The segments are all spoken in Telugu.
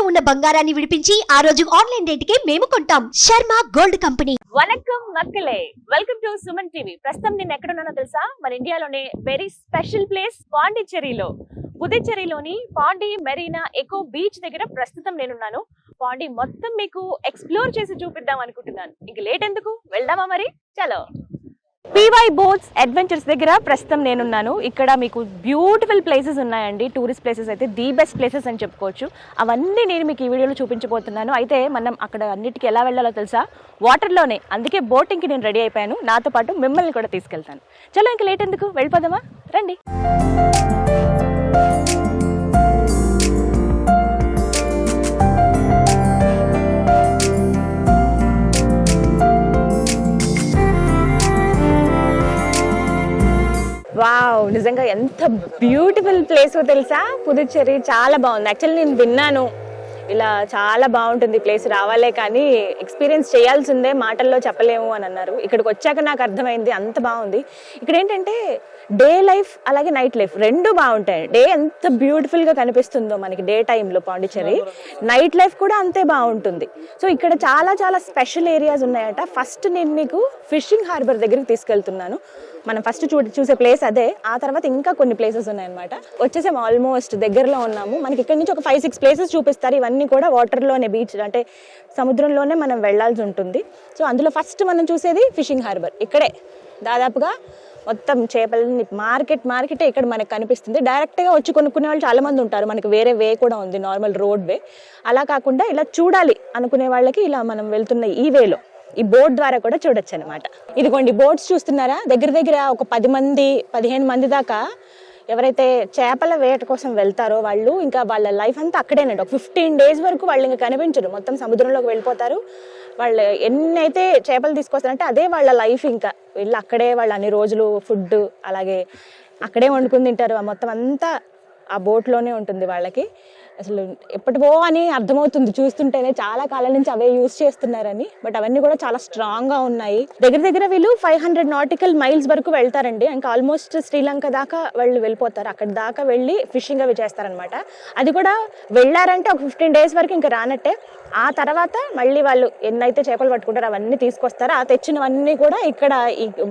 ఇంట్లో ఉన్న బంగారాన్ని విడిపించి ఆ రోజు ఆన్లైన్ రేటుకే మేము కొంటాం. Sharma gold company. వనక్కం మక్కలే, వెల్కమ్ టు సుమన్ టీవీ. ప్రస్తుతం నేను ఎక్కడున్నానో తెలుసా? మన ఇండియాలోనే వెరీ స్పెషల్ ప్లేస్ పాండిచ్చేరిలో. పుదుచ్చేరిలోని పాండి మెరీనా ఎకో బీచ్ దగ్గర ప్రస్తుతం నేనున్నాను. పాండి మొత్తం మీకు ఎక్స్ప్లోర్ చేసి చూపిద్దాం అనుకుంటున్నాను. ఇంక లేట్ ఎందుకు, వెళ్దామా మరి? చలో. పీవై బోట్స్ అడ్వెంచర్స్ దగ్గర ప్రస్తుతం నేనున్నాను. ఇక్కడ మీకు బ్యూటిఫుల్ ప్లేసెస్ ఉన్నాయండి. టూరిస్ట్ ప్లేసెస్ అయితే ది బెస్ట్ ప్లేసెస్ అని చెప్పుకోవచ్చు. అవన్నీ నేను మీకు ఈ వీడియోలో చూపించబోతున్నాను. అయితే మనం అక్కడ అన్నిటికీ ఎలా వెళ్ళాలో తెలుసా? వాటర్లోనే. అందుకే బోటింగ్కి నేను రెడీ అయిపోయాను. నాతో పాటు మిమ్మల్ని కూడా తీసుకెళ్తాను. చలో, ఇంక లేట్ ఎందుకు, వెళ్ళిపోదామా? రండి. వావ్, నిజంగా ఎంత బ్యూటిఫుల్ ప్లేస్ తెలుసా? పుదుచ్చేరి చాలా బాగుంది. యాక్చువల్లీ నేను విన్నాను ఇలా చాలా బాగుంటుంది ప్లేస్, రావాలే కానీ ఎక్స్పీరియన్స్ చేయాల్సిందే, మాటల్లో చెప్పలేము అని అన్నారు. ఇక్కడికి వచ్చాక నాకు అర్థమైంది అంత బాగుంది. ఇక్కడ ఏంటంటే డే లైఫ్ అలాగే నైట్ లైఫ్ రెండు బాగుంటాయి. డే ఎంత బ్యూటిఫుల్గా కనిపిస్తుందో మనకి డే టైంలో పాండిచ్చేరి, నైట్ లైఫ్ కూడా అంతే బాగుంటుంది. సో ఇక్కడ చాలా చాలా స్పెషల్ ఏరియాస్ ఉన్నాయట. ఫస్ట్ నేను మీకు ఫిషింగ్ హార్బర్ దగ్గరికి తీసుకెళ్తున్నాను. మనం ఫస్ట్ చూసే ప్లేస్ అదే. ఆ తర్వాత ఇంకా కొన్ని ప్లేసెస్ ఉన్నాయన్నమాట. వచ్చేసాము, ఆల్మోస్ట్ దగ్గరలో ఉన్నాము. మనకి ఇక్కడ నుంచి ఒక 5-6 ప్లేసెస్ చూపిస్తారు. ఇవన్నీ కూడా వాటర్లోనే, బీచ్ అంటే సముద్రంలోనే మనం వెళ్లాల్సి ఉంటుంది. సో అందులో ఫస్ట్ మనం చూసేది ఫిషింగ్ హార్బర్. ఇక్కడే దాదాపుగా మొత్తం చేపలని మార్కెటే ఇక్కడ మనకు కనిపిస్తుంది. డైరెక్ట్గా వచ్చి కొనుక్కునే వాళ్ళు చాలా మంది ఉంటారు. మనకి వేరే వే కూడా ఉంది, నార్మల్ రోడ్ వే. అలా కాకుండా ఇలా చూడాలి అనుకునే వాళ్ళకి ఇలా మనం వెళ్తున్న ఈ వేలో, ఈ బోట్ ద్వారా కూడా చూడొచ్చు అనమాట. ఇదిగోండి బోట్స్ చూస్తున్నారా? దగ్గర ఒక 10-15 మంది దాకా ఎవరైతే చేపల వేట కోసం వెళ్తారో వాళ్ళు ఇంకా వాళ్ళ లైఫ్ అంతా అక్కడేనండి. ఒక 15 days వరకు వాళ్ళు ఇంకా కనిపించరు, మొత్తం సముద్రంలోకి వెళ్ళిపోతారు. వాళ్ళు ఎన్నైతే చేపలు తీసుకొస్తారంటే అదే వాళ్ళ లైఫ్. ఇంకా వీళ్ళు అక్కడే వాళ్ళు అన్ని రోజులు ఫుడ్ అలాగే అక్కడే వండుకుని తింటారు. మొత్తం అంతా ఆ బోట్లోనే ఉంటుంది వాళ్ళకి. అసలు ఎప్పటికో అని అర్థమవుతుంది చూస్తుంటేనే, చాలా కాలం నుంచి అవే యూజ్ చేస్తున్నారని. బట్ అవన్నీ కూడా చాలా స్ట్రాంగ్గా ఉన్నాయి. దగ్గర వీళ్ళు 500 nautical miles వరకు వెళ్తారండి. ఇంకా ఆల్మోస్ట్ శ్రీలంక దాకా వాళ్ళు వెళ్ళిపోతారు. అక్కడి దాకా వెళ్ళి ఫిషింగ్ అవి చేస్తారనమాట. అది కూడా వెళ్ళారంటే ఒక 15 days వరకు ఇంకా రానట్టే. ఆ తర్వాత మళ్ళీ వాళ్ళు ఎన్నైతే చేపలు పట్టుకుంటారో అవన్నీ తీసుకొస్తారు. ఆ తెచ్చినవన్నీ కూడా ఇక్కడ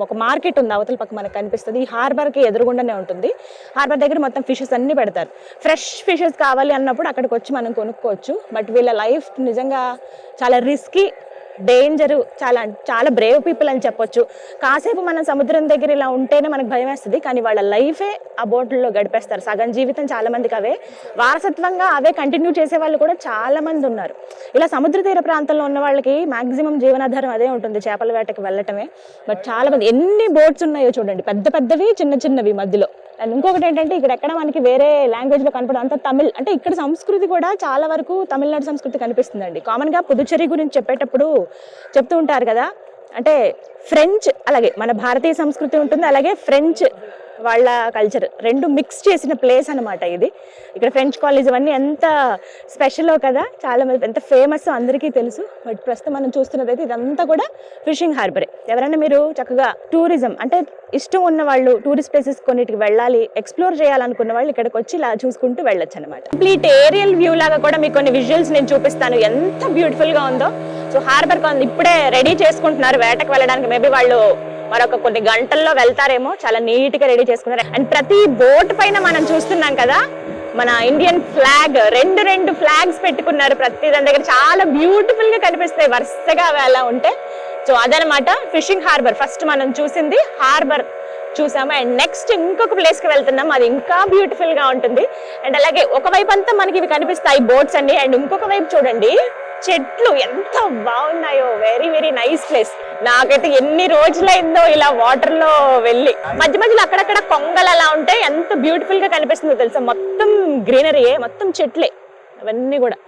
ఒక మార్కెట్ ఉంది, అవతల పక్క మనకు కనిపిస్తుంది. ఈ హార్బర్కి ఎదురుగుండానే ఉంటుంది. హార్బర్ దగ్గర మొత్తం ఫిషెస్ అన్ని పెడతారు. ఫ్రెష్ ఫిషెస్ కావాలి అన్నప్పుడు అక్కడికి వచ్చి మనం కొనుక్కోవచ్చు. బట్ వీళ్ళ లైఫ్ నిజంగా చాలా రిస్కీ, డేంజరు, చాలా బ్రేవ్ పీపుల్ అని చెప్పొచ్చు. కాసేపు మనం సముద్రం దగ్గర ఇలా ఉంటేనే మనకు భయం వేస్తుంది, కానీ వాళ్ళ లైఫే ఆ బోట్లలో గడిపేస్తారు. సగం జీవితం చాలా మందికి అవే వారసత్వంగా అవే కంటిన్యూ చేసే వాళ్ళు కూడా చాలా మంది ఉన్నారు. ఇలా సముద్ర తీర ప్రాంతంలో ఉన్న వాళ్ళకి మాక్సిమం జీవనాధారం అదే ఉంటుంది, చేపల వేటకి వెళ్ళటమే. బట్ చాలా మంది, ఎన్ని బోట్స్ ఉన్నాయో చూడండి, పెద్దవి చిన్నవి మధ్యలో. అండ్ ఇంకొకటి ఏంటంటే ఇక్కడ ఎక్కడ మనకి వేరే లాంగ్వేజ్ లో కనపడదు, అంతా తమిళ్. అంటే ఇక్కడ సంస్కృతి కూడా చాలా వరకు తమిళనాడు సంస్కృతి కనిపిస్తుందండి. కామన్ గా పుదుచ్చేరి గురించి చెప్పేటప్పుడు చెప్తూ ఉంటారు కదా, అంటే ఫ్రెంచ్ అలాగే మన భారతీయ సంస్కృతి ఉంటుంది, అలాగే ఫ్రెంచ్ వాళ్ళ కల్చర్ రెండు మిక్స్ చేసిన ప్లేస్ అనమాట ఇది. ఇక్కడ ఫ్రెంచ్ కాలేజ్ ఇవన్నీ ఎంత స్పెషలో కదా, చాలా మంది ఎంత ఫేమస్ అందరికీ తెలుసు. బట్ ప్రస్తుతం మనం చూస్తున్నదైతే ఇదంతా కూడా ఫిషింగ్ హార్బరే. ఎవరైనా మీరు చక్కగా టూరిజం అంటే ఇష్టం ఉన్న వాళ్ళు, టూరిస్ట్ ప్లేసెస్ కొన్నిటికి వెళ్ళాలి, ఎక్స్ప్లోర్ చేయాలనుకున్న వాళ్ళు ఇక్కడికి వచ్చి ఇలా చూసుకుంటూ వెళ్ళొచ్చు అనమాట. కంప్లీట్ ఏరియల్ వ్యూ లాగా కూడా మీకు కొన్ని విజువల్స్ నేను చూపిస్తాను, ఎంత బ్యూటిఫుల్ గా ఉందో. సో హార్బర్ ఇప్పుడే రెడీ చేసుకుంటున్నారు వేటకు వెళ్ళడానికి. మేబీ వాళ్ళు మరొక కొన్ని గంటల్లో వెళ్తారేమో. చాలా నీట్ గా రెడీ చేసుకున్నారు. అండ్ ప్రతి బోట్ పైన మనం చూస్తున్నాం కదా మన ఇండియన్ ఫ్లాగ్, రెండు ఫ్లాగ్స్ పెట్టుకున్నారు ప్రతి దాని దగ్గర. చాలా బ్యూటిఫుల్ గా కనిపిస్తాయి వరుసగా అవి అలా ఉంటే. సో అదనమాట ఫిషింగ్ హార్బర్. ఫస్ట్ మనం చూసింది హార్బర్ చూసాము. అండ్ నెక్స్ట్ ఇంకొక ప్లేస్ కి వెళ్తున్నాం, అది ఇంకా బ్యూటిఫుల్ గా ఉంటుంది. అండ్ అలాగే ఒకవైపు అంతా మనకి ఇవి కనిపిస్తాయి బోట్స్ అండి, అండ్ ఇంకొక వైపు చూడండి చెట్లు ఎంత బాగున్నాయో. Very nice place. నాకైతే ఎన్ని రోజులైందో ఇలా వాటర్ లో వెళ్ళి. మధ్యలో అక్కడక్కడ కొంగలు అలా ఉంటే ఎంత బ్యూటిఫుల్ గా కనిపిస్తుందో తెలుసా. మొత్తం గ్రీనరీయే, మొత్తం చెట్లే అవన్నీ కూడా.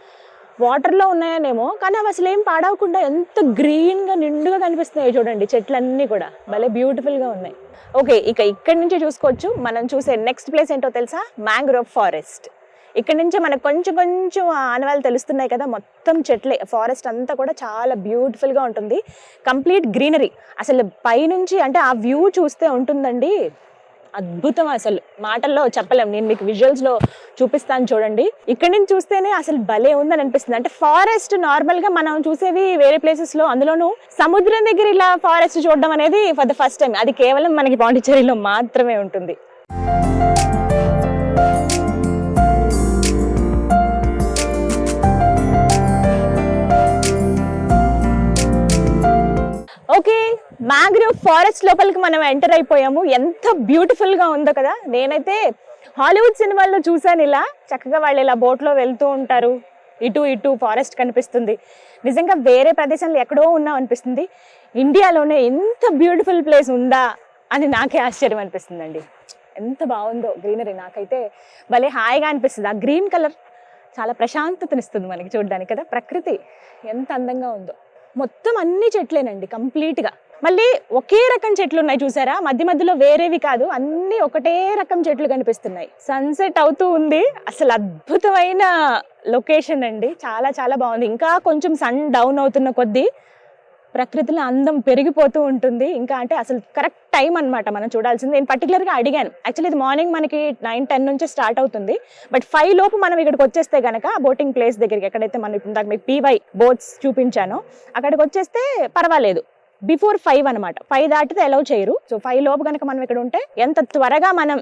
వాటర్లో ఉన్నాయనేమో కానీ అవి అసలు ఏం పాడవకుండా ఎంత గ్రీన్గా నిండుగా కనిపిస్తున్నాయో చూడండి. చెట్లన్నీ కూడా భలే బ్యూటిఫుల్గా ఉన్నాయి. ఓకే, ఇక్కడి నుంచి చూసుకోవచ్చు. మనం చూసే నెక్స్ట్ ప్లేస్ ఏంటో తెలుసా? Mangrove forest. ఇక్కడ నుంచి మనకు కొంచెం ఆనవాళ్ళు తెలుస్తున్నాయి కదా, మొత్తం చెట్లే. ఫారెస్ట్ అంతా కూడా చాలా బ్యూటిఫుల్గా ఉంటుంది, కంప్లీట్ గ్రీనరీ. అసలు పైనుంచి అంటే ఆ వ్యూ చూస్తే ఉంటుందండి, అద్భుతం, అసలు మాటల్లో చెప్పలేం. నేను మీకు విజువల్స్ లో చూపిస్తాను చూడండి. ఇక్కడి నుంచి చూస్తేనే అసలు భలే ఉందని అనిపిస్తుంది. అంటే ఫారెస్ట్ నార్మల్ గా మనం చూసేవి వేరే ప్లేసెస్ లో, అందులోనూ సముద్రం దగ్గర ఇలా ఫారెస్ట్ చూడడం అనేది ఫర్ ద ఫస్ట్ టైం. అది కేవలం మనకి పాండిచ్చేరిలో మాత్రమే ఉంటుంది. ఓకే, మ్యాంగ్రోవ్ ఫారెస్ట్ లోపలికి మనం ఎంటర్ అయిపోయాము. ఎంత బ్యూటిఫుల్ గా ఉందో కదా. నేనైతే హాలీవుడ్ సినిమాల్లో చూసాను, ఇలా చక్కగా వాళ్ళు ఇలా బోట్ లో వెళ్తూ ఉంటారు, ఇటు ఫారెస్ట్ కనిపిస్తుంది. నిజంగా వేరే ప్రదేశంలో ఎక్కడో ఉన్నాం అనిపిస్తుంది. ఇండియాలోనే ఎంత బ్యూటిఫుల్ ప్లేస్ ఉందా అని నాకే ఆశ్చర్యం అనిపిస్తుందండి. ఎంత బాగుందో గ్రీనరీ, నాకైతే భలే హాయిగా అనిపిస్తుంది. ఆ గ్రీన్ కలర్ చాలా ప్రశాంతతనిస్తుంది మనకి చూడడానికి కదా. ప్రకృతి ఎంత అందంగా ఉందో. మొత్తం అన్ని చెట్లేనండి కంప్లీట్ గా. మళ్ళీ ఒకే రకం చెట్లు ఉన్నాయి చూసారా, మధ్య మధ్యలో వేరేవి కాదు, అన్ని ఒకటే రకం చెట్లు కనిపిస్తున్నాయి. సన్సెట్ అవుతూ ఉంది. అసలు అద్భుతమైన లొకేషన్ అండి, చాలా చాలా బాగుంది. ఇంకా కొంచెం సన్ డౌన్ అవుతున్న కొద్దీ ప్రకృతిలో అందం పెరిగిపోతూ ఉంటుంది. ఇంకా అంటే అసలు కరెక్ట్ టైం అనమాట మనం చూడాల్సింది. నేను పర్టికులర్గా అడిగాను. యాక్చువల్లీ ఇది మార్నింగ్ మనకి 9-10 నుంచి స్టార్ట్ అవుతుంది. బట్ 5 లోపు మనం ఇక్కడికి వచ్చేస్తే గనక బోటింగ్ ప్లేస్ దగ్గరికి, ఎక్కడైతే మనం ఇప్పుడు మీకు PY బోట్స్ చూపించానో అక్కడికి వచ్చేస్తే పర్వాలేదు. బిఫోర్ 5 అనమాట, 5 దాటితే అలౌ చేయరు. సో 5 లోపు కనుక మనం ఇక్కడ ఉంటే ఎంత త్వరగా మనం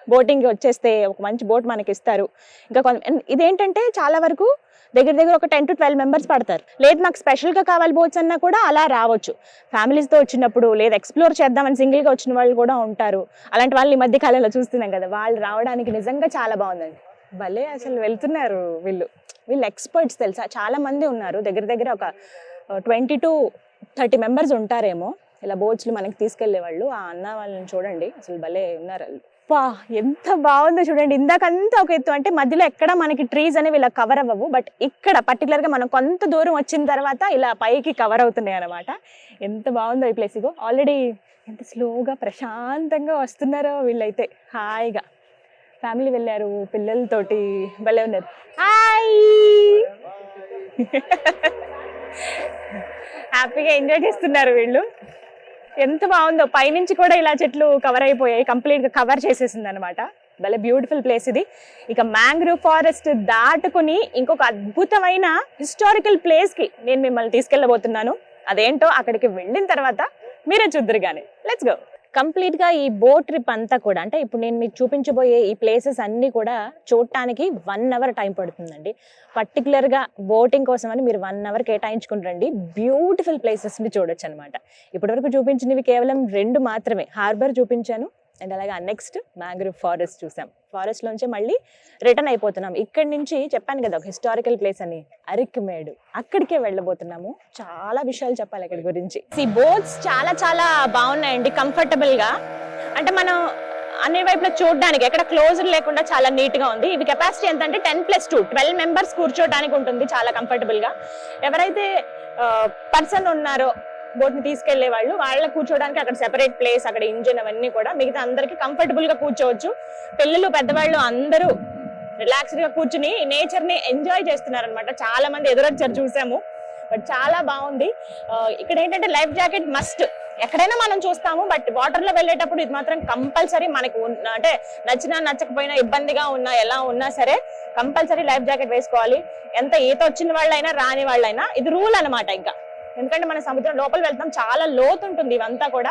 బోటింగ్కి వచ్చేస్తే ఒక మంచి బోట్ మనకి ఇస్తారు. ఇంకా ఇదేంటంటే చాలా వరకు దగ్గర ఒక 10 to 12 మెంబర్స్ పడతారు. లేదు నాకు స్పెషల్గా కావాలి బోట్స్ అన్నా కూడా అలా రావచ్చు. ఫ్యామిలీస్తో వచ్చినప్పుడు, లేదా ఎక్స్ప్లోర్ చేద్దామని సింగిల్గా వచ్చిన వాళ్ళు కూడా ఉంటారు. అలాంటి వాళ్ళు ఈ మధ్య కాలంలో చూస్తున్నాం కదా, వాళ్ళు రావడానికి నిజంగా చాలా బాగుందండి. భలే అసలు వెళ్తున్నారు వీళ్ళు ఎక్స్పర్ట్స్ తెలుసా. చాలా మంది ఉన్నారు, దగ్గర ఒక 20 to 30 మెంబర్స్ ఉంటారేమో ఇలా బోట్స్లు మనకి తీసుకెళ్లే వాళ్ళు. ఆ అన్న వాళ్ళని చూడండి, అసలు భలే ఉన్నారు వాళ్ళు. ఎంత బాగుందో చూడండి. ఇందాకంతా ఒక ఎత్తు, అంటే మధ్యలో ఎక్కడ మనకి ట్రీస్ అనేవి ఇలా కవర్ అవ్వవు, బట్ ఇక్కడ పర్టికులర్ గా మనం కొంత దూరం వచ్చిన తర్వాత ఇలా పైకి కవర్ అవుతున్నాయి అనమాట. ఎంత బాగుందో ఈ ప్లేస్. ఇగో ఆల్రెడీ ఎంత స్లోగా ప్రశాంతంగా వస్తున్నారో వీళ్ళైతే. హాయిగా ఫ్యామిలీ వెళ్ళారు పిల్లలతోటి, భలే ఉన్నారు. హాయ్, హ్యాపీగా ఎంజాయ్ చేస్తున్నారు వీళ్ళు. ఎంత బాగుందో, పైనుంచి కూడా ఇలా చెట్లు కవర్ అయిపోయాయి, కంప్లీట్ గా కవర్ చేసేసింది అనమాట. భలే బ్యూటిఫుల్ ప్లేస్ ఇది. ఇక మ్యాంగ్రోవ్ ఫారెస్ట్ దాటుకుని ఇంకొక అద్భుతమైన హిస్టారికల్ ప్లేస్ కి నేను మిమ్మల్ని తీసుకెళ్ళబోతున్నాను. అదేంటో అక్కడికి వెళ్ళిన తర్వాత మీరే చూద్దరు కానీ. Let's go. కంప్లీట్ గా ఈ బోట్ ట్రిప్ అంతా కూడా, అంటే ఇప్పుడు నేను మీకు చూపించబోయే ఈ ప్లేసెస్ అన్ని కూడా చూడటానికి 1 అవర్ టైం పడుతుందండి. పర్టికులర్ గా బోటింగ్ కోసం అని మీరు 1 అవర్ కేటాయించుకుంటారండి. బ్యూటిఫుల్ ప్లేసెస్ ని చూడొచ్చు అనమాట. ఇప్పటివరకు చూపించినవి కేవలం 2 మాత్రమే. హార్బర్ చూపించాను, అండ్ అలాగే నెక్స్ట్ మ్యాంగ్రోవ్ ఫారెస్ట్ చూసాం. ఫారెస్ట్ లోంచి మళ్ళీ రిటర్న్ అయిపోతున్నాం. ఇక్కడి నుంచి చెప్పాను కదా ఒక హిస్టారికల్ ప్లేస్ అని, అరిక్మేడు, అక్కడికే వెళ్ళబోతున్నాము. చాలా విషయాలు చెప్పాలి అక్కడి గురించి. ఈ బోట్స్ చాలా చాలా బాగున్నాయండి, కంఫర్టబుల్ గా. అంటే మనం అన్ని వైపులా చూడడానికి ఎక్కడ క్లోజర్ లేకుండా చాలా నీట్ గా ఉంది. ఇవి కెపాసిటీ ఎంత అంటే 10+2 12 మెంబర్స్ కూర్చోడానికి ఉంటుంది, చాలా కంఫర్టబుల్ గా. ఎవరైతే పర్సన్ ఉన్నారో బోట్ ని తీసుకెళ్లే వాళ్ళు, వాళ్ళ కూర్చోడానికి అక్కడ సెపరేట్ ప్లేస్, అక్కడ ఇంజిన్ అవన్నీ కూడా. మిగతా అందరికి కంఫర్టబుల్ గా కూర్చోవచ్చు. పిల్లలు పెద్దవాళ్ళు అందరూ రిలాక్స్డ్ గా కూర్చుని నేచర్ ని ఎంజాయ్ చేస్తున్నారు అనమాట. చాలా మంది ఎదురొచ్చారు చూసాము, బట్ చాలా బాగుంది. ఇక్కడ ఏంటంటే లైఫ్ జాకెట్ మస్ట్. ఎక్కడైనా మనం చూస్తాము, బట్ వాటర్ లో వెళ్ళేటప్పుడు ఇది మాత్రం కంపల్సరీ. మనకు అంటే నచ్చినా నచ్చకపోయినా, ఇబ్బందిగా ఉన్నా ఎలా ఉన్నా సరే కంపల్సరీ లైఫ్ జాకెట్ వేసుకోవాలి. ఎంత ఈత వచ్చిన వాళ్ళైనా రాని వాళ్ళైనా ఇది రూల్ అనమాట. ఇంకా ఎందుకంటే మన సముద్రం లోపల వెళ్తాం, చాలా లోతు ఉంటుంది ఇవంతా కూడా.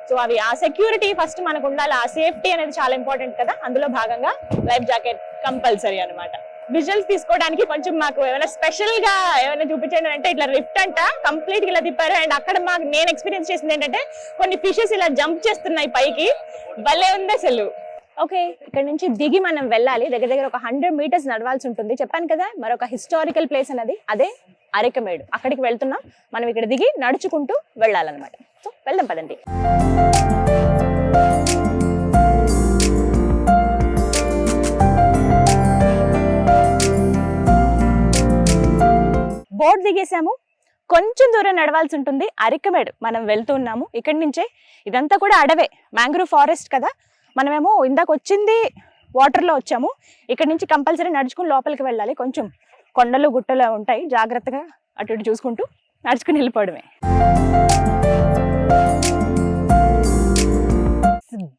సో అవి ఆ సెక్యూరిటీ ఫస్ట్ మనకు ఉండాలి, ఆ సేఫ్టీ అనేది చాలా ఇంపార్టెంట్ కదా. అందులో భాగంగా లైఫ్ జాకెట్ కంపల్సరీ అనమాట. విజువల్స్ తీసుకోవడానికి కొంచెం మాకు ఏమైనా స్పెషల్ గా ఏమైనా చూపించండి అంటే, ఇట్లా లిఫ్ట్ అంట కంప్లీట్ గా ఇలా తిప్పారు. అండ్ అక్కడ మాకు నేను ఎక్స్పీరియన్స్ చేసింది ఏంటంటే, కొన్ని ఫిషెస్ ఇలా జంప్ చేస్తున్నాయి పైకి, భలే ఉంది అసలు. ఓకే, ఇక్కడ నుంచి దిగి మనం వెళ్ళాలి. దగ్గర ఒక 100 meters నడవాల్సి ఉంటుంది. చెప్పాను కదా మరొక హిస్టారికల్ ప్లేస్ అనేది, అదే అరికమేడు. అక్కడికి వెళ్తున్నాం మనం. ఇక్కడ దిగి నడుచుకుంటూ వెళ్ళాలన్నమాట. సో వెళ్దాం పదండి. బోట్ దిగేసాము, కొంచెం దూరం నడవాల్సి ఉంటుంది. అరికమేడు మనం వెళ్తున్నాము. ఇక్కడి నుంచే ఇదంతా కూడా అడవే, మ్యాంగ్రోవ్ ఫారెస్ట్ కదా. మనమేమో ఇందాక వచ్చింది వాటర్లో వచ్చాము. ఇక్కడ నుంచి కంపల్సరీ నడుచుకుని లోపలికి వెళ్ళాలి. కొంచెం కొండలు గుట్టలు ఉంటాయి, జాగ్రత్తగా అటు ఇటు చూసుకుంటూ నడుచుకుని వెళ్ళిపోవడమే.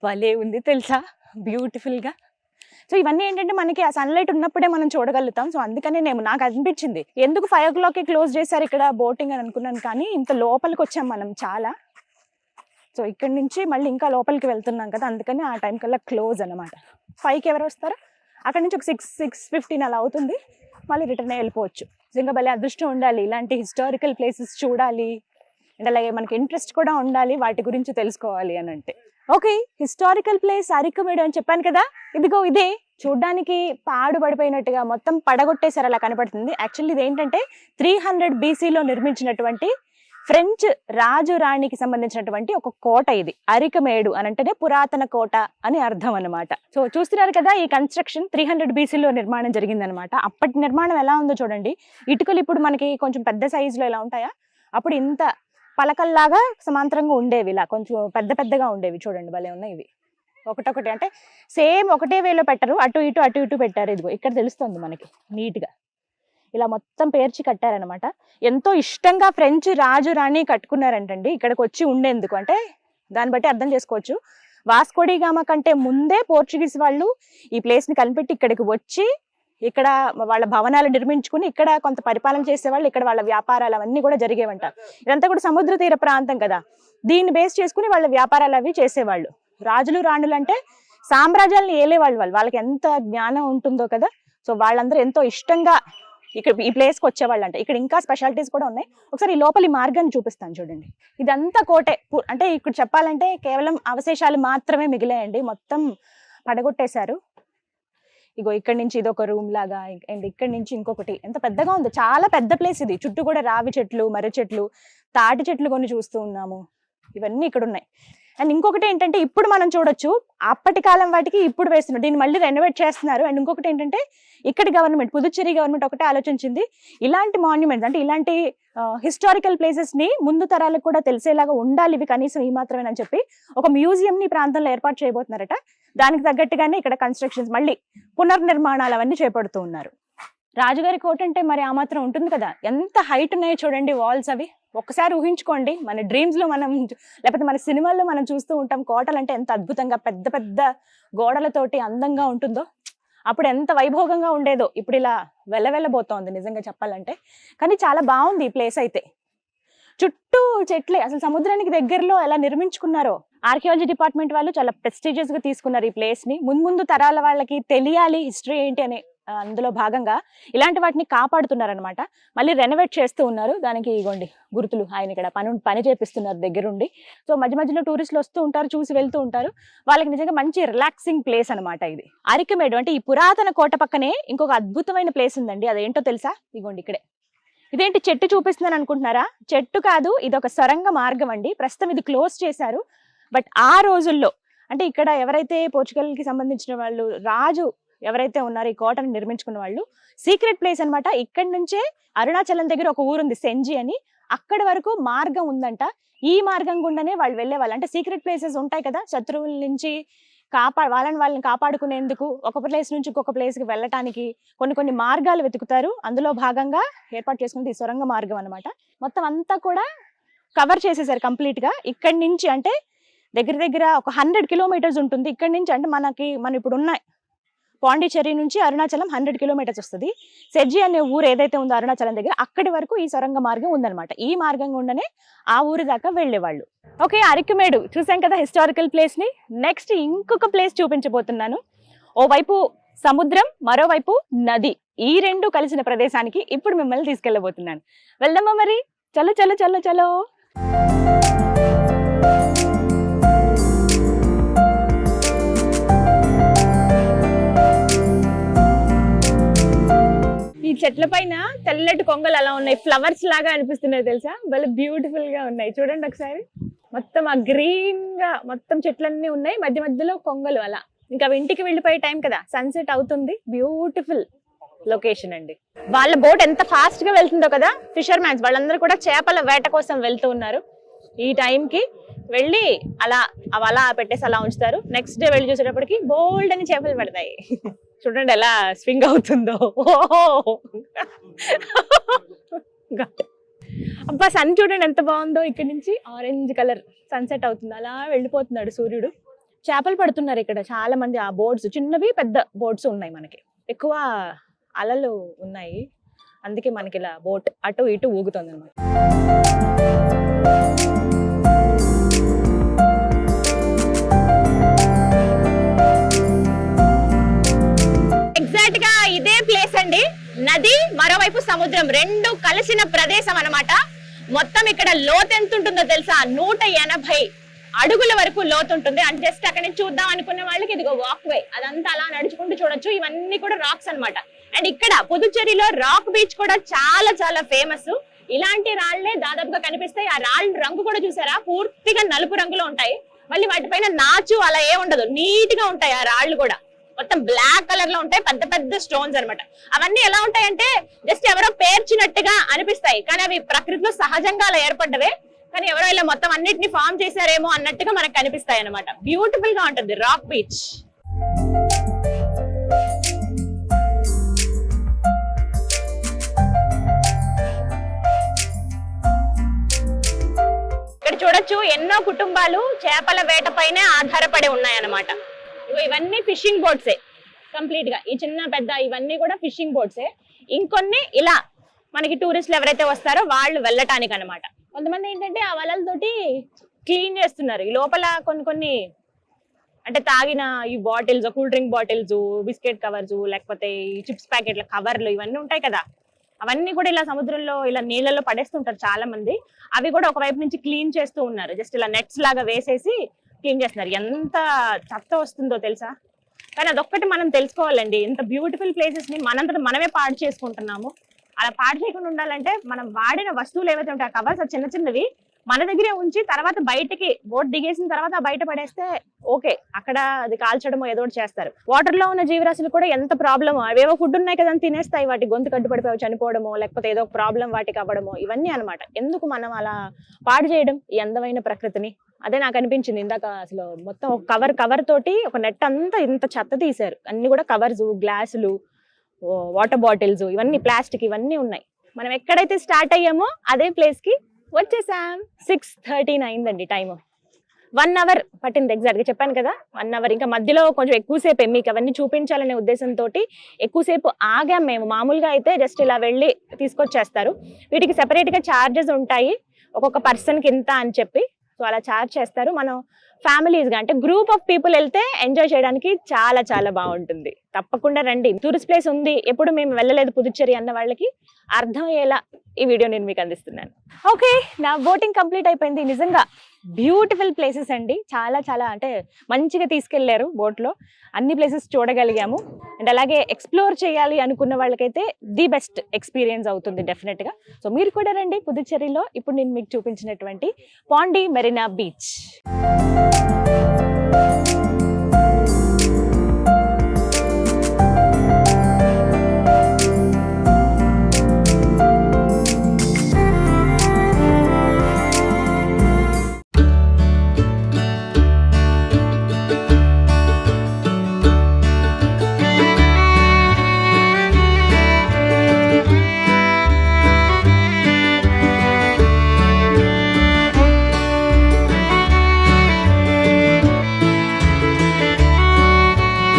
భలే ఉంది తెలుసా, బ్యూటిఫుల్గా. సో ఇవన్నీ ఏంటంటే మనకి ఆ సన్లైట్ ఉన్నప్పుడే మనం చూడగలుగుతాం. సో అందుకనే నాకు అనిపించింది ఎందుకు 5 o'clockకి క్లోజ్ చేశారు ఇక్కడ బోటింగ్ అని అనుకున్నాను, కానీ ఇంత లోపలికి వచ్చాం మనం చాలా. సో ఇక్కడ నుంచి మళ్ళీ ఇంకా లోపలికి వెళ్తున్నాం కదా, అందుకని ఆ టైం కల్లా క్లోజ్ అనమాట. 5కి ఎవరు వస్తారో అక్కడ నుంచి ఒక 6-6:15 అలా అవుతుంది, మళ్ళీ రిటర్న్ వెళ్ళిపోవచ్చు. నిజంగా భలే అదృష్టం ఉండాలి ఇలాంటి హిస్టారికల్ ప్లేసెస్ చూడాలి అండ్ అలాగే మనకి ఇంట్రెస్ట్ కూడా ఉండాలి వాటి గురించి తెలుసుకోవాలి అని అంటే. ఓకే, హిస్టారికల్ ప్లేస్ అరికమేడు అని చెప్పాను కదా, ఇదిగో ఇదే. చూడ్డానికి పాడుపడిపోయినట్టుగా మొత్తం పడగొట్టేశారు అలా కనపడుతుంది. యాక్చువల్లీ ఇది ఏంటంటే 300 BCలో నిర్మించినటువంటి ఫ్రెంచ్ రాజు రాణికి సంబంధించినటువంటి ఒక కోట ఇది. అరికమేడు అని అంటేనే పురాతన కోట అని అర్థం అనమాట. సో చూస్తున్నారు కదా, ఈ కన్స్ట్రక్షన్ 300 BCలో నిర్మాణం జరిగిందనమాట. అప్పటి నిర్మాణం ఎలా ఉందో చూడండి. ఇటుకలు ఇప్పుడు మనకి కొంచెం పెద్ద సైజులో ఎలా ఉంటాయా, అప్పుడు ఇంత పలకల్లాగా సమాంతరంగా ఉండేవి, ఇలా కొంచెం పెద్ద పెద్దగా ఉండేవి. చూడండి భలే ఉన్నాయి ఇవి. ఒకటొకటి అంటే సేమ్ ఒకటే వేలో పెట్టరు, అటు ఇటు పెట్టారు. ఇదిగో ఇక్కడ తెలుస్తుంది మనకి నీట్గా ఇలా మొత్తం పేర్చి కట్టారనమాట. ఎంతో ఇష్టంగా ఫ్రెంచ్ రాజు రాణి కట్టుకున్నారంటండి ఇక్కడికి వచ్చి ఉండేందుకు. అంటే దాన్ని బట్టి అర్థం చేసుకోవచ్చు, వాస్కోడి గామా కంటే ముందే పోర్చుగీస్ వాళ్ళు ఈ ప్లేస్ని కనిపెట్టి ఇక్కడికి వచ్చి ఇక్కడ వాళ్ళ భవనాలు నిర్మించుకుని ఇక్కడ కొంత పరిపాలన చేసేవాళ్ళు, ఇక్కడ వాళ్ళ వ్యాపారాలు అవన్నీ కూడా జరిగేవంట. ఇదంతా కూడా సముద్ర తీర ప్రాంతం కదా, దీన్ని బేస్ చేసుకుని వాళ్ళ వ్యాపారాలు అవి చేసేవాళ్ళు. రాజులు రాణులు అంటే సామ్రాజ్యాలను ఏలేవాళ్ళు, వాళ్ళకి ఎంత జ్ఞానం ఉంటుందో కదా. సో వాళ్ళందరూ ఎంతో ఇష్టంగా ఇక్కడ ఈ ప్లేస్కి వచ్చేవాళ్ళు అంట. ఇక్కడ ఇంకా స్పెషాలిటీస్ కూడా ఉన్నాయి. ఒకసారి ఈ లోపలి మార్గాన్ని చూపిస్తాను చూడండి. ఇదంతా కోటే, అంటే ఇక్కడ చెప్పాలంటే కేవలం అవశేషాలు మాత్రమే మిగిలాయండి, మొత్తం పడగొట్టేశారు. ఇగో ఇక్కడ నుంచి ఇదొక రూమ్ లాగా, అండ్ ఇక్కడ నుంచి ఇంకొకటి. ఎంత పెద్దగా ఉందో, చాలా పెద్ద ప్లేస్ ఇది. చుట్టూ కూడా రావి చెట్లు, మర్రి చెట్లు, తాటి చెట్లు కొన్ని చూస్తూ ఉన్నాము. ఇవన్నీ ఇక్కడ ఉన్నాయి. అండ్ ఇంకొకటి ఏంటంటే ఇప్పుడు మనం చూడొచ్చు, అప్పటి కాలం వాటికి ఇప్పుడు వేస్తున్నారు, దీన్ని మళ్ళీ రెనోవేట్ చేస్తున్నారు. అండ్ ఇంకొకటి ఏంటంటే ఇక్కడ గవర్నమెంట్, పుదుచ్చేరి గవర్నమెంట్ ఒకటే ఆలోచించింది, ఇలాంటి మాన్యుమెంట్స్ అంటే ఇలాంటి హిస్టారికల్ ప్లేసెస్ ని ముందు తరాలకు కూడా తెలిసేలాగా ఉండాలి ఇవి కనీసం ఈ మాత్రమేనని చెప్పి ఒక మ్యూజియం ని ప్రాంతంలో ఏర్పాటు చేయబోతున్నారట. దానికి తగ్గట్టుగానే ఇక్కడ కన్స్ట్రక్షన్స్ మళ్ళీ పునర్నిర్మాణాలు అవన్నీ చేపడుతూ ఉన్నారు. రాజుగారి కోట అంటే మరి ఆ మాత్రం ఉంటుంది కదా, ఎంత హైట్ ఉన్నాయో చూడండి వాల్స్ అవి. ఒక్కసారి ఊహించుకోండి, మన డ్రీమ్స్ లో మనం లేకపోతే మన సినిమాల్లో మనం చూస్తూ ఉంటాం కోటలు అంటే ఎంత అద్భుతంగా పెద్ద పెద్ద గోడలతోటి అందంగా ఉంటుందో, అప్పుడు ఎంత వైభోగంగా ఉండేదో. ఇప్పుడు ఇలా వెళ్ళబోతోంది నిజంగా చెప్పాలంటే. కానీ చాలా బాగుంది ఈ ప్లేస్ అయితే, చుట్టూ చెట్లే. అసలు సముద్రానికి దగ్గరలో ఎలా నిర్మించుకున్నారో ఆర్కియాలజీ డిపార్ట్మెంట్ వాళ్ళు చాలా ప్రెస్టీజియస్ గా తీసుకున్నారు ఈ ప్లేస్ ని. ముందు తరాల వాళ్ళకి తెలియాలి హిస్టరీ ఏంటి అని అందులో భాగంగా ఇలాంటి వాటిని కాపాడుతున్నారనమాట. మళ్ళీ రెనోవేట్ చేస్తూ ఉన్నారు. దానికి ఇగోండి గుర్తులు, ఆయన ఇక్కడ పని చేపిస్తున్నారు దగ్గరుండి. సో మధ్య మధ్యలో టూరిస్టులు వస్తూ ఉంటారు, చూసి వెళ్తూ ఉంటారు. వాళ్ళకి నిజంగా మంచి రిలాక్సింగ్ ప్లేస్ అనమాట ఇది. అరికమేడు అంటే ఈ పురాతన కోట పక్కనే ఇంకొక అద్భుతమైన ప్లేస్ ఉందండి. అదేంటో తెలుసా? ఇగోండి ఇక్కడే. ఇదేంటి చెట్టు చూపిస్తున్నాను అనుకుంటున్నారా? చెట్టు కాదు, ఇది ఒక సొరంగ మార్గం అండి. ప్రస్తుతం ఇది క్లోజ్ చేశారు. బట్ ఆ రోజుల్లో అంటే ఇక్కడ ఎవరైతే పోర్చుగల్కి సంబంధించిన వాళ్ళు రాజు ఎవరైతే ఉన్నారో ఈ కోటను నిర్మించుకున్న వాళ్ళు, సీక్రెట్ ప్లేస్ అనమాట. ఇక్కడి నుంచే అరుణాచలం దగ్గర ఒక ఊరుంది సెంజి అని, అక్కడి వరకు మార్గం ఉందంట. ఈ మార్గం గుండానే వాళ్ళు వెళ్ళేవాళ్ళు. అంటే సీక్రెట్ ప్లేసెస్ ఉంటాయి కదా, శత్రువుల నుంచి వాళ్ళని కాపాడుకునేందుకు ఒక ప్లేస్ నుంచి ఇంకొక ప్లేస్కి వెళ్ళటానికి కొన్ని మార్గాలు వెతుకుతారు. అందులో భాగంగా ఏర్పాటు చేసుకున్నది ఈ సొరంగ మార్గం అనమాట. మొత్తం అంతా కూడా కవర్ చేసేసారు కంప్లీట్ గా. ఇక్కడి నుంచి అంటే దగ్గర ఒక 100 kilometers ఉంటుంది. ఇక్కడి నుంచి అంటే మనం ఇప్పుడు ఉన్న పాండిచ్చేరి నుంచి అరుణాచలం 100 kilometers వస్తుంది. సెజ్జి అనే ఊరు ఏదైతే ఉందో అరుణాచలం దగ్గర, అక్కడి వరకు ఈ సొరంగ మార్గం ఉందన్నమాట. ఈ మార్గం గుండానే ఆ ఊరి దాకా వెళ్ళేవాళ్ళు. ఓకే, అరికమేడు చూసాం కదా హిస్టారికల్ ప్లేస్ ని. నెక్స్ట్ ఇంకొక ప్లేస్ చూపించబోతున్నాను. ఓవైపు సముద్రం, మరోవైపు నది, ఈ రెండు కలిసిన ప్రదేశానికి ఇప్పుడు మిమ్మల్ని తీసుకెళ్ళబోతున్నాను. వెళ్దామా మరి? చలో చలో చలో చలో. ఈ చెట్ల పైన తెల్లటి కొంగలు అలా ఉన్నాయి, ఫ్లవర్స్ లాగా అనిపిస్తున్నాయి తెలుసా, భలే బ్యూటిఫుల్ గా ఉన్నాయి. చూడండి ఒకసారి, మొత్తం ఆ గ్రీన్ గా మొత్తం చెట్లన్నీ ఉన్నాయి, మధ్య మధ్యలో కొంగలు అలా. ఇంకా ఇంటికి వెళ్ళిపోయే టైం కదా, సన్సెట్ అవుతుంది. బ్యూటిఫుల్ లొకేషన్ అండి. వాళ్ళ బోట్ ఎంత ఫాస్ట్ గా వెళ్తుందో కదా. ఫిషర్ మ్యాన్స్ వాళ్ళందరూ కూడా చేపల వేట కోసం వెళ్తూ ఉన్నారు. ఈ టైంకి వెళ్ళి అలా పెట్టేసి అలా ఉంచుతారు. నెక్స్ట్ డే వెళ్ళి చూసేటప్పటికి బోల్డ్ అని చేపలు పడతాయి. చూడండి ఎలా స్వింగ్ అవుతుందో. అబ్బా, సన్ చూడండి ఎంత బాగుందో. ఇక్కడ నుంచి ఆరెంజ్ కలర్ సన్సెట్ అవుతుంది, అలా వెళ్ళిపోతున్నాడు సూర్యుడు. చేపలు పడుతున్నారు ఇక్కడ చాలా మంది. ఆ బోట్స్ చిన్నవి పెద్ద బోట్స్ ఉన్నాయి, మనకి ఎక్కువ అలలు ఉన్నాయి, అందుకే మనకి ఇలా బోట్ అటు ఇటు ఊగుతుంది అనమాట. ఎగ్జాక్ట్ గా ఇదే ప్లేస్ అండి. నది, మరోవైపు సముద్రం, రెండు కలిసిన ప్రదేశం అన్నమాట. మొత్తం ఇక్కడ లోతు ఎంత ఉంటుందో తెలుసా? 180 అడుగుల వరకు లోతు ఉంటుంది. అంటే జస్ట్ అక్కడ నుంచి చూద్దాం అనుకున్న వాళ్ళకి ఇదిగో వాక్ వే, అదంతా అలా నడుచుకుంటూ చూడొచ్చు. ఇవన్నీ కూడా రాక్స్ అన్నమాట. అండ్ ఇక్కడ పుదుచ్చేరిలో రాక్ బీచ్ కూడా చాలా చాలా ఫేమస్. ఇలాంటి రాళ్లే దాదాపుగా కనిపిస్తాయి. ఆ రాళ్ళ రంగు కూడా చూసారా, పూర్తిగా నలుపు రంగులో ఉంటాయి. మళ్ళీ వాటిపైన నాచు అలా ఏ ఉండదు, నీట్ గా ఉంటాయి. ఆ రాళ్లు కూడా మొత్తం బ్లాక్ కలర్ లో ఉంటాయి, పెద్ద పెద్ద స్టోన్స్ అన్నమాట. అవన్నీ ఎలా ఉంటాయంటే జస్ట్ ఎవరో పేర్చినట్టుగా అనిపిస్తాయి, కానీ అవి ప్రకృతిలో సహజంగా అలా ఏర్పడ్డవే. కానీ ఎవరో ఇలా మొత్తం అన్నిటిని ఫామ్ చేశారేమో అన్నట్టుగా మనకు కనిపిస్తాయి అన్నమాట. బ్యూటిఫుల్ గా ఉంటుంది రాక్ బీచ్. ఇక్కడ చూడొచ్చు ఎన్నో కుటుంబాలు చేపల వేటపైనే ఆధారపడి ఉన్నాయన్నమాట. ఇవన్నీ ఫిషింగ్ బోట్సే కంప్లీట్ గా. ఈ చిన్న పెద్ద ఇవన్నీ కూడా ఫిషింగ్ బోట్సే. ఇంకొన్ని ఇలా మనకి టూరిస్టులు ఎవరైతే వస్తారో వాళ్ళు వెళ్ళటానికి అన్నమాట. కొంతమంది ఏంటంటే ఆ వలలతోటి క్లీన్ చేస్తున్నారు. ఈ లోపల కొన్ని అంటే తాగిన ఈ bottles, cool drink bottles, biscuit covers, లేకపోతే ఈ చిప్స్ ప్యాకెట్ల కవర్లు ఇవన్నీ ఉంటాయి కదా, అవన్నీ కూడా ఇలా సముద్రంలో ఇలా నీళ్ళలో పడేస్తుంటారు చాలా మంది. అవి కూడా ఒకవైపు నుంచి క్లీన్ చేస్తూ ఉన్నారు. జస్ట్ ఇలా నెట్స్ లాగా వేసేసి క్లీన్ చేస్తున్నారు. ఎంత చెత్త వస్తుందో తెలుసా? కానీ అదొక్కటి మనం తెలుసుకోవాలండి, ఇంత బ్యూటిఫుల్ ప్లేసెస్ ని మనంతట మనమే పాడు చేసుకుంటున్నాము. అలా పాడు చేయకుండా ఉండాలంటే మనం వాడిన వస్తువులు ఏవైతే ఉంటాయి, ఆ కవర్స్ చిన్న చిన్నవి మన దగ్గరే ఉంచి తర్వాత బయటకి బోట్ దిగేసిన తర్వాత బయట పడేస్తే ఓకే, అక్కడ అది కాల్చడమో ఏదో ఒకటి చేస్తారు. వాటర్ లో ఉన్న జీవరాశులు కూడా ఎంత ప్రాబ్లమ్, అవేవో ఫుడ్ ఉన్నాయి కదా అని తినేస్తాయి, వాటి గొంతు కట్టుపడిపోయి చనిపోవడమో లేకపోతే ఏదో ఒక ప్రాబ్లం వాటికి అవ్వడమో ఇవన్నీ అనమాట. ఎందుకు మనం అలా పాడు చేయడం ఈ అందమైన ప్రకృతిని? అదే నాకు అనిపించింది ఇందాక. అసలు మొత్తం ఒక కవర్ తోటి ఒక నెట్ అంతా ఇంత చెత్త తీశారు. అన్ని కూడా కవర్స్, గ్లాసులు, వాటర్ బాటిల్స్, ఇవన్నీ ప్లాస్టిక్ ఇవన్నీ ఉన్నాయి. మనం ఎక్కడైతే స్టార్ట్ అయ్యామో అదే ప్లేస్ కి వచ్చేసాం. 6:13 అయిందండి టైం. 1 అవర్ పట్టింది ఎగ్జాక్ట్ గా, చెప్పాను కదా 1 అవర్. ఇంకా మధ్యలో కొంచెం ఎక్కువసేపు మీకు అవన్నీ చూపించాలనే ఉద్దేశంతో ఎక్కువసేపు ఆగాం మేము. మామూలుగా అయితే జస్ట్ ఇలా వెళ్ళి తీసుకొచ్చేస్తారు. వీటికి సెపరేట్ గా ఛార్జెస్ ఉంటాయి, ఒక్కొక్క పర్సన్ కి ఇంత అని చెప్పి. సో అలా ఛార్జ్ చేస్తారు. మనం ఫ్యామిలీస్ గా అంటే గ్రూప్ ఆఫ్ పీపుల్ వెళ్తే ఎంజాయ్ చేయడానికి చాలా చాలా బాగుంటుంది. తప్పకుండా రండి. టూరిస్ట్ ప్లేస్ ఉంది, ఎప్పుడు మేము వెళ్ళలేదు పుదుచ్చేరి అన్న వాళ్ళకి అర్థమయ్యేలా ఈ వీడియో నేను మీకు అందిస్తున్నాను. ఓకే, నా బోటింగ్ కంప్లీట్ అయిపోయింది. నిజంగా బ్యూటిఫుల్ ప్లేసెస్ అండి, చాలా చాలా అంటే మంచిగా తీసుకెళ్లారు బోట్ లో. అన్ని ప్లేసెస్ చూడగలిగాము. అండ్ అలాగే ఎక్స్ప్లోర్ చేయాలి అనుకున్న వాళ్ళకైతే ది బెస్ట్ ఎక్స్పీరియన్స్ అవుతుంది డెఫినెట్ గా. సో మీరు కూడా రండి పుదుచ్చేరిలో ఇప్పుడు నేను మీకు చూపించినటువంటి పాండి మెరీనా బీచ్.